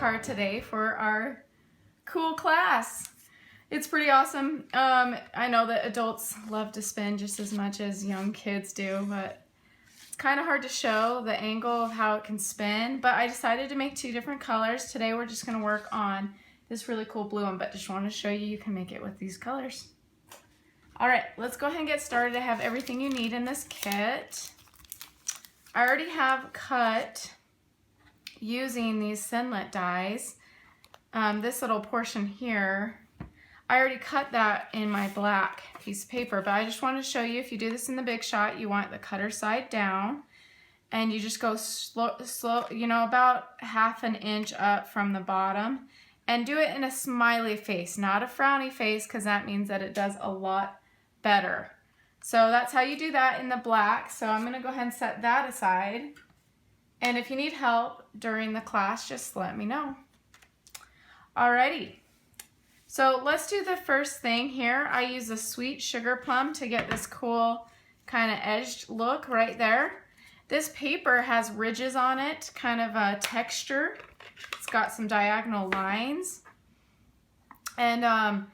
card today for our cool class. It's pretty awesome. I know that adults love to spin just as much as young kids do, but it's kind of hard to show the angle of how it can spin. But I decided to make two different colors. Today we're just going to work on this really cool blue one, but just want to show you can make it with these colors. All right, let's go ahead and get started. I have everything you need in this kit. I already have cut using these Thinlit dies. This little portion here, I already cut that in my black piece of paper, but I just want to show you, if you do this in the big shot, you want the cutter side down, and you just go slow, you know, about ½ an inch up from the bottom, and do it in a smiley face, not a frowny face, because that means that it does a lot better. So that's how you do that in the black. So I'm going to go ahead and set that aside. And if you need help during the class, just let me know. Alrighty. So let's do the first thing here. I use a sweet sugar plum to get this cool kind of edged look right there. This paper has ridges on it, kind of a texture. It's got some diagonal lines. And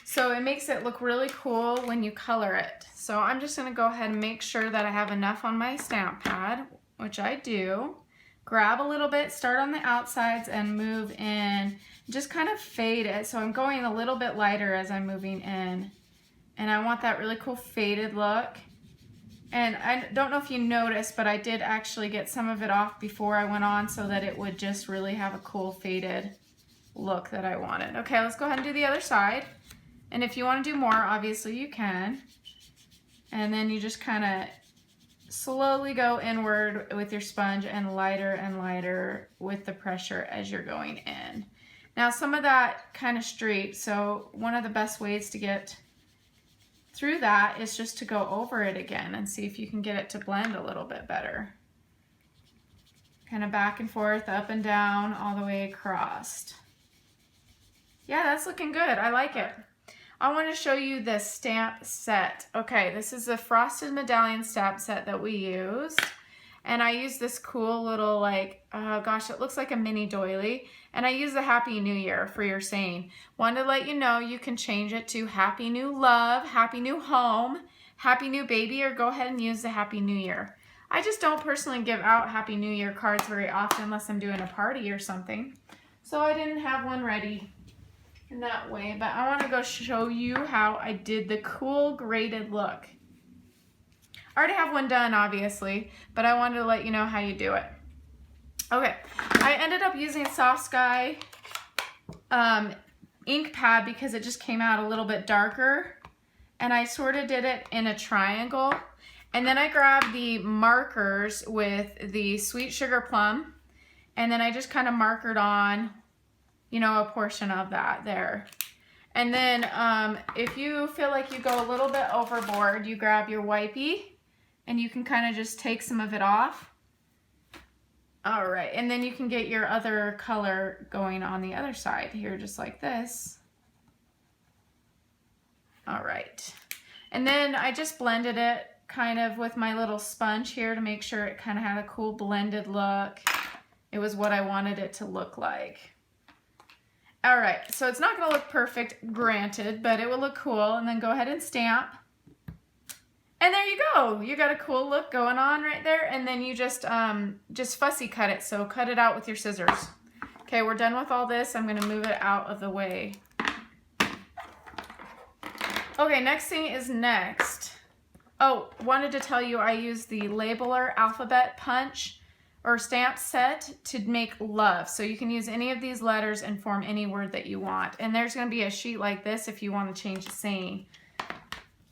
so it makes it look really cool when you color it. So I'm just going to go ahead and make sure that I have enough on my stamp pad, which I do. Grab a little bit, start on the outsides and move in. Just kind of fade it. So I'm going a little bit lighter as I'm moving in. And I want that really cool faded look. And I don't know if you noticed, but I did actually get some of it off before I went on so that it would just really have a cool faded look that I wanted. Okay, let's go ahead and do the other side. And if you want to do more, obviously you can. And then you just kind of slowly go inward with your sponge and lighter with the pressure as you're going in. Now some of that kind of streaked, so one of the best ways to get through that is just to go over it again and see if you can get it to blend a little bit better. Kind of back and forth, up and down, all the way across. Yeah, that's looking good. I like it. I want to show you the stamp set. Okay, this is the Frosted Medallion stamp set that we used. And I used this cool little, like, oh gosh, it looks like a mini doily. And I use the Happy New Year for your saying. Wanted to let you know you can change it to Happy New Love, Happy New Home, Happy New Baby, or go ahead and use the Happy New Year. I just don't personally give out Happy New Year cards very often unless I'm doing a party or something. So I didn't have one ready in that way, but I want to go show you how I did the cool graded look. I already have one done, obviously, but I wanted to let you know how you do it. Okay, I ended up using Soft Sky ink pad because it just came out a little bit darker, and I sort of did it in a triangle. And then I grabbed the markers with the Sweet Sugar Plum, and then I just kind of markered on, you know, a portion of that there. And then if you feel like you go a little bit overboard, you grab your wipey and you can kind of just take some of it off. All right, and then you can get your other color going on the other side here, just like this. All right, and then I just blended it kind of with my little sponge here to make sure it kind of had a cool blended look. It was what I wanted it to look like. All right, so it's not gonna look perfect, granted, but it will look cool. And then go ahead and stamp. And there you go. You got a cool look going on right there. And then you just fussy cut it. So cut it out with your scissors. Okay, we're done with all this. I'm gonna move it out of the way. Okay, next thing is next. Oh, wanted to tell you I used the Labeler Alphabet Punch or stamp set to make love. So you can use any of these letters and form any word that you want. And there's gonna be a sheet like this if you want to change the saying.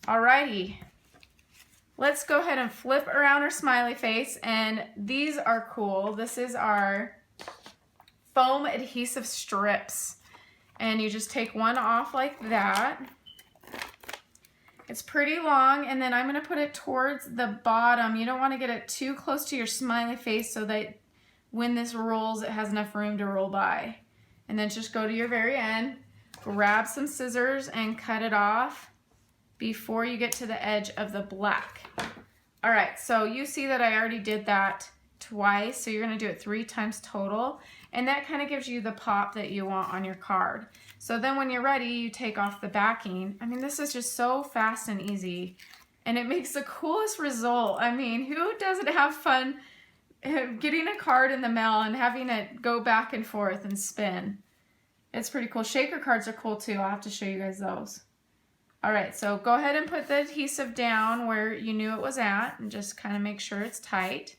Alrighty, let's go ahead and flip around our smiley face, and these are cool. This is our foam adhesive strips. And you just take one off like that. It's pretty long, and then I'm going to put it towards the bottom. You don't want to get it too close to your smiley face so that when this rolls, it has enough room to roll by. And then just go to your very end, grab some scissors and cut it off before you get to the edge of the black. All right, so you see that I already did that twice, so you're going to do it 3 times total. and that kind of gives you the pop that you want on your card. So then when you're ready, you take off the backing. I mean, this is just so fast and easy, and it makes the coolest result. I mean, who doesn't have fun getting a card in the mail and having it go back and forth and spin? It's pretty cool. Shaker cards are cool too. I'll have to show you guys those. All right, so go ahead and put the adhesive down where you knew it was at and just kind of make sure it's tight.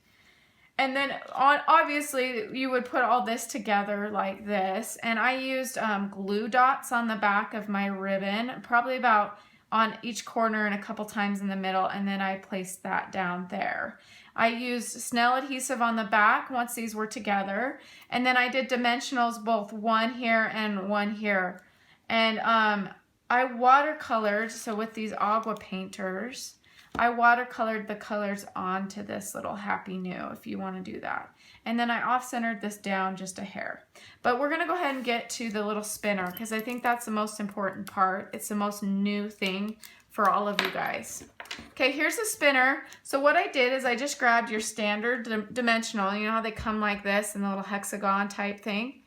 And then obviously you would put all this together like this. And I used glue dots on the back of my ribbon, probably about on each corner and a couple times in the middle, and then I placed that down there. I used Snell adhesive on the back once these were together, and then I did dimensionals, both one here and one here. And I watercolored, so with these agua painters, I watercolored the colors onto this little Happy New, if you want to do that. And then I off-centered this down just a hair. But we're going to go ahead and get to the little spinner, because I think that's the most important part. It's the most new thing for all of you guys. Okay, here's the spinner. So what I did is I just grabbed your standard dimensional. You know how they come like this in the little hexagon type thing?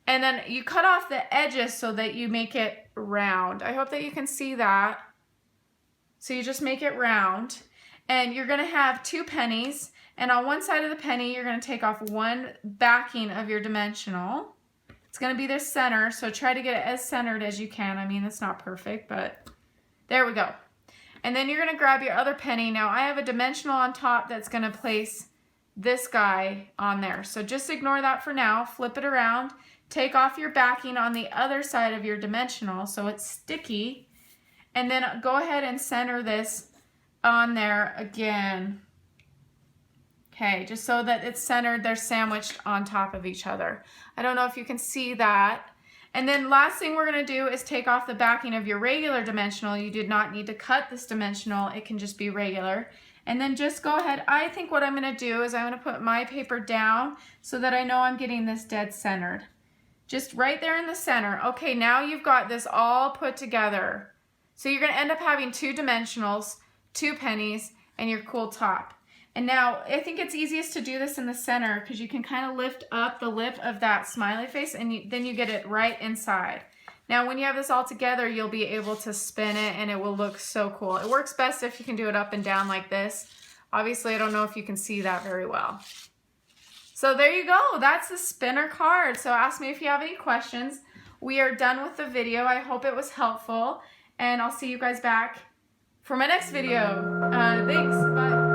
And then you cut off the edges so that you make it round. I hope that you can see that. So you just make it round, and you're going to have 2 pennies, and on one side of the penny you're going to take off one backing of your dimensional. It's going to be the center, so try to get it as centered as you can. I mean, it's not perfect, but there we go. And then you're going to grab your other penny. Now I have a dimensional on top that's going to place this guy on there, so just ignore that for now. Flip it around, take off your backing on the other side of your dimensional so it's sticky. And then go ahead and center this on there again. Okay, just so that it's centered, they're sandwiched on top of each other. I don't know if you can see that. And then last thing we're going to do is take off the backing of your regular dimensional. You did not need to cut this dimensional. It can just be regular. And then just go ahead. I think what I'm going to do is I'm going to put my paper down so that I know I'm getting this dead centered. Just right there in the center. Okay, now you've got this all put together. So you're going to end up having 2 dimensionals, 2 pennies, and your cool top. And now I think it's easiest to do this in the center because you can kind of lift up the lip of that smiley face, and then you get it right inside. Now when you have this all together, you'll be able to spin it and it will look so cool. It works best if you can do it up and down like this. Obviously, I don't know if you can see that very well. So there you go. That's the spinner card. So ask me if you have any questions. We are done with the video. I hope it was helpful. And I'll see you guys back for my next video. Thanks. Bye.